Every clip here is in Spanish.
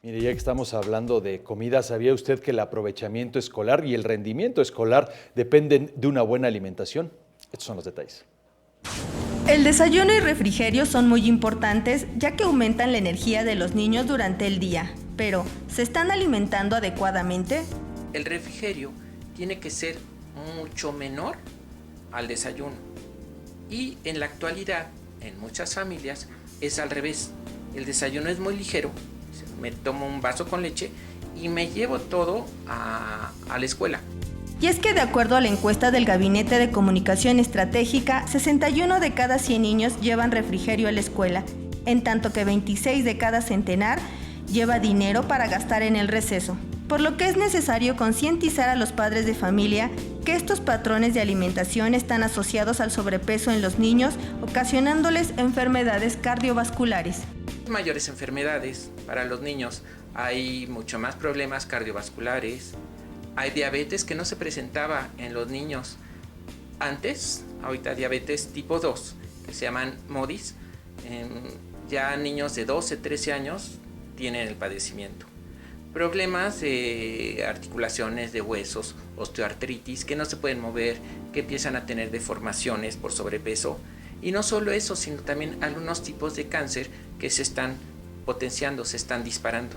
Mire, ya que estamos hablando de comida, ¿sabía usted que el aprovechamiento escolar y el rendimiento escolar dependen de una buena alimentación? Estos son los detalles. El desayuno y refrigerio son muy importantes ya que aumentan la energía de los niños durante el día. Pero, ¿se están alimentando adecuadamente? El refrigerio tiene que ser mucho menor al desayuno. Y en la actualidad, en muchas familias, es al revés. El desayuno es muy ligero, me tomo un vaso con leche y me llevo todo a la escuela. Y es que de acuerdo a la encuesta del Gabinete de Comunicación Estratégica, 61 de cada 100 niños llevan refrigerio a la escuela, en tanto que 26 de cada centenar lleva dinero para gastar en el receso. Por lo que es necesario concientizar a los padres de familia que estos patrones de alimentación están asociados al sobrepeso en los niños, ocasionándoles enfermedades cardiovasculares. Mayores enfermedades para los niños, hay mucho más problemas cardiovasculares, hay diabetes que no se presentaba en los niños antes, ahorita diabetes tipo 2, que se llaman MODIs, ya niños de 12, 13 años tienen el padecimiento. Problemas de articulaciones, de huesos, osteoartritis, que no se pueden mover, que empiezan a tener deformaciones por sobrepeso. Y no solo eso, sino también algunos tipos de cáncer que se están potenciando, se están disparando.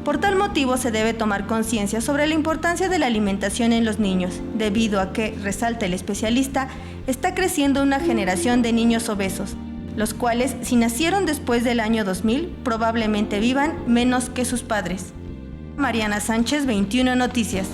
Por tal motivo se debe tomar conciencia sobre la importancia de la alimentación en los niños, debido a que, resalta el especialista, está creciendo una generación de niños obesos, los cuales, si nacieron después del año 2000, probablemente vivan menos que sus padres. Mariana Sánchez, 21 Noticias.